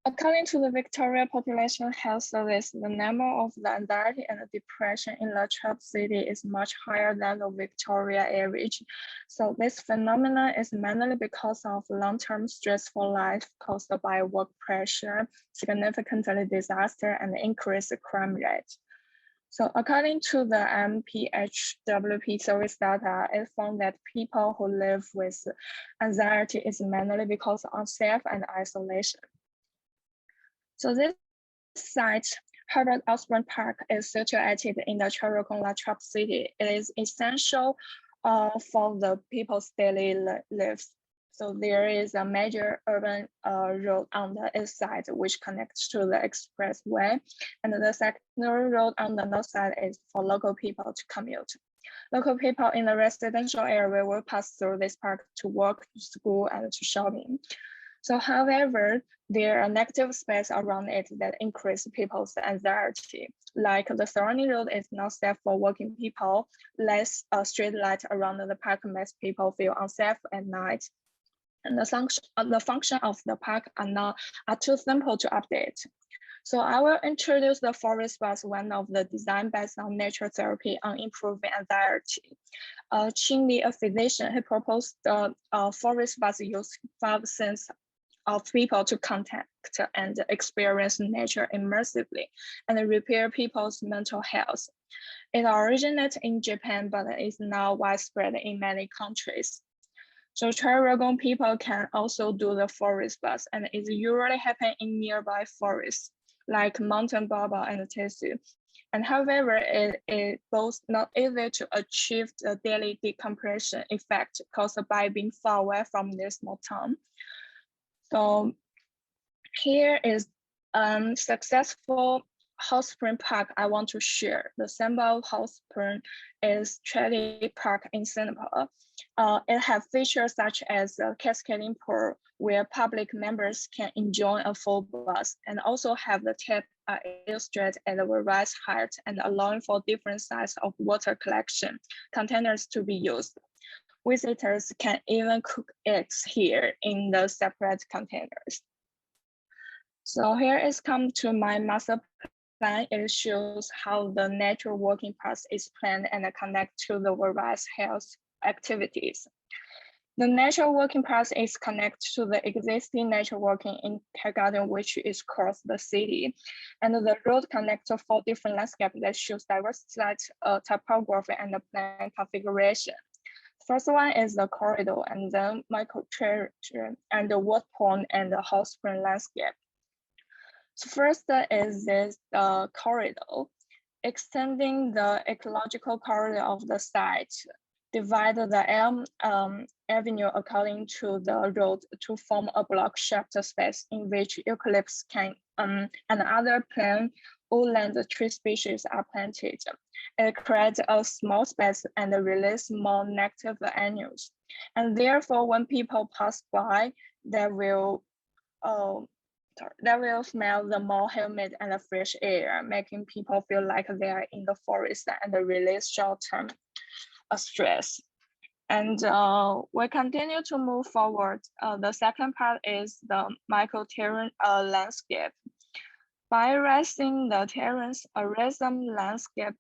According to the Victoria Population Health Service, the number of the anxiety and the depression in the Trap City is much higher than the Victoria average. So this phenomenon is mainly because of long-term stressful life caused by work pressure, significant disaster, and increased crime rate. So according to the MPHWP service data, it found that people who live with anxiety is mainly because of unsafe and isolation. So this site, Herbert Osborne Park, is situated in the Traralgon Trap City. It is essential for the people's daily lives. So there is a major urban road on the east side, which connects to the expressway. And the secondary road on the north side is for local people to commute. Local people in the residential area will pass through this park to work, to school, and to shopping. So however, there are negative space around it that increase people's anxiety. Like the surrounding road is not safe for walking people, less street light around the park makes people feel unsafe at night. And the function of the park are too simple to update. So I will introduce the forest bus, one of the design based on nature therapy on improving anxiety. Qing Li, a physician, he proposed the forest bus use 5 senses of people to contact and experience nature immersively and repair people's mental health. It originated in Japan, but is now widespread in many countries. So Traralgon people can also do the forest bus, and it usually happen in nearby forests like Mountain Baba and Tesu. And however, it is both not easy to achieve the daily decompression effect caused by being far away from their small town. So here is successful hot spring park I want to share. The symbol of hot spring is Traralgon Park in Singapore. It has features such as a cascading pool where public members can enjoy a full bus, and also have the tap illustrated at a various height and allowing for different sizes of water collection containers to be used. Visitors can even cook eggs here in the separate containers. So here is come to my master plan. It shows how the natural walking path is planned and connect to the various health activities. The natural walking path is connected to the existing natural walking intergarden, which is across the city. And the road connects to 4 different landscapes that shows diverse topography and the plan configuration. First one is the corridor, and then micro trail and the waterfall and the hot spring landscape. So first is this corridor, extending the ecological corridor of the site, divide the Elm Avenue according to the road to form a block-shaped space in which eucalyptus can and other plant woodland tree species are planted. It creates a small space and release more negative ions. And therefore, when people pass by, they will smell the more humid and fresh air, making people feel like they are in the forest and release short-term stress. And we continue to move forward. The second part is the micro-terrain landscape. By raising the terrace, a rhythm landscape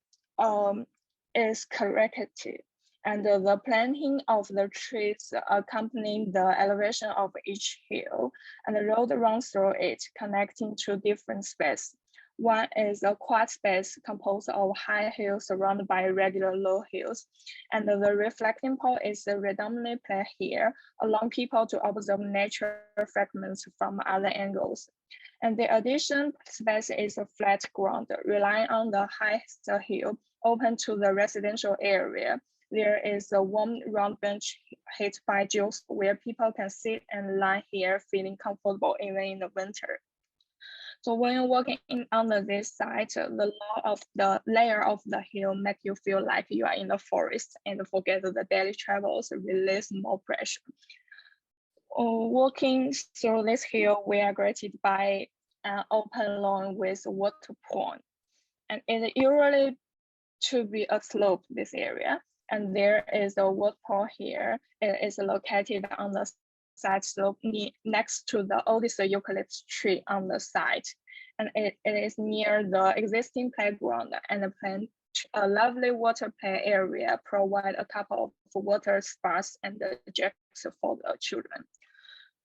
is corrected, and the planting of the trees accompanying the elevation of each hill, and the road runs through it, connecting to different spaces. One is a quiet space composed of high hills surrounded by regular low hills, and the reflecting point is randomly placed here, allowing people to observe nature fragments from other angles. And the additional space is a flat ground, relying on the highest hill, open to the residential area. There is a warm round bench hit by Jules where people can sit and lie here feeling comfortable even in the winter. So when you're walking under this side, the layer of the hill make you feel like you are in the forest and forget the daily travels, release more pressure. Walking through this hill, we are greeted by an open lawn with water pond. And it usually to be a slope, this area. And there is a waterfall here. It is located on the hillside slope next to the oldest eucalyptus tree on the site. And it is near the existing playground and plant a lovely water play area, provide a couple of water spots and the jacks for the children.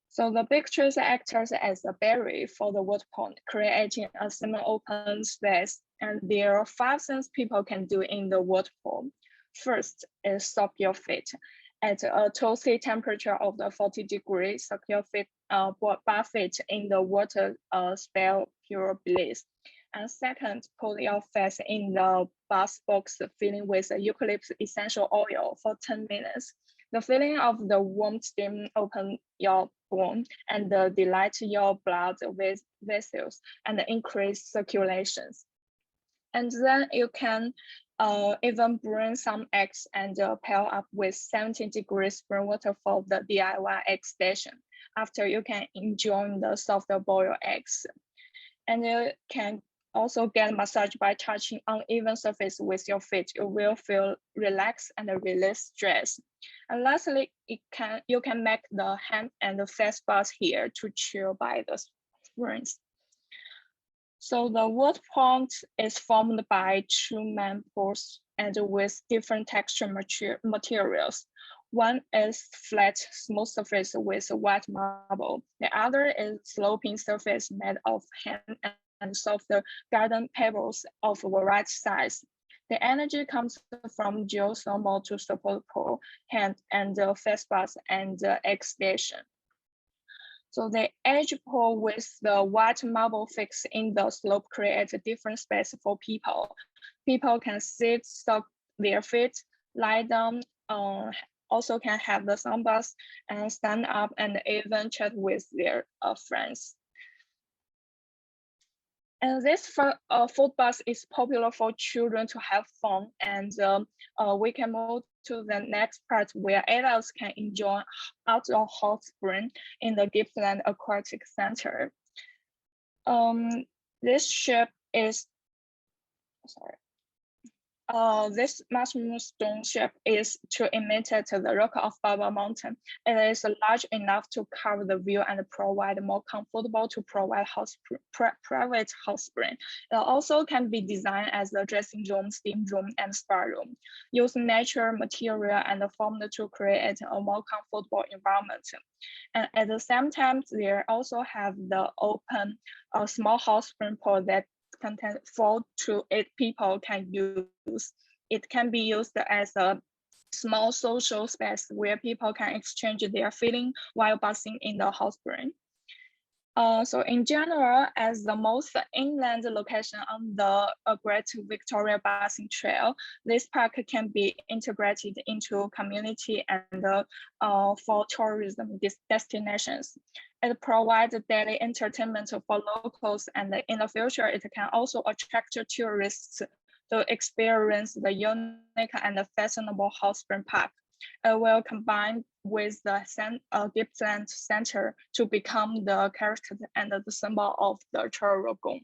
So the big trees act as a barrier for the water pond, creating a semi-open space. And there are 5 things people can do in the waterfall. First is soak your feet. At a toasty temperature of the 40 degrees, soak your feet, bare feet in the water, spell pure bliss. And second, put your face in the bath box filling with eucalyptus essential oil for 10 minutes. The feeling of the warm steam open your bone and delight your blood vessels and increase circulations. And then you can even bring some eggs and pair up with 17 degrees spring water for the DIY egg station. After you can enjoy the soft boiled eggs. And you can also get massage by touching uneven surface with your feet. You will feel relaxed and release stress. And lastly, you can make the hand and the face bath here to chill by the springs. So the water pond is formed by 2 main pools and with different texture materials. One is flat, smooth surface with white marble. The other is sloping surface made of hand and softer garden pebbles of variety size. The energy comes from geothermal to support pool, hand and face bath and egg station. So the edge pool with the white marble fixed in the slope creates a different space for people. People can sit, soak their feet, lie down, also can have the sun bath and stand up and even chat with their friends. And this food bath is popular for children to have fun. And we can move to the next part where adults can enjoy outdoor hot spring in the Gippsland Aquatic Center. This ship is, this mushroom stone shape is to imitate the rock of Baba Mountain. It is large enough to cover the view and provide more comfortable to provide private hot spring. It also can be designed as a dressing room, steam room, and spa room. Use natural material and formed to create a more comfortable environment. And at the same time, they also have the open small hot spring pool that contain 4 to 8 people can use. It can be used as a small social space where people can exchange their feeling while bathing in the hot spring. So in general, as the most inland location on the Great Victorian Bathing Trail, this park can be integrated into community and for tourism destinations. It provides daily entertainment for locals, and in the future, it can also attract tourists to experience the unique and fashionable hot spring park. It will combine with the Gippsland Center to become the character and the symbol of the Traralgon.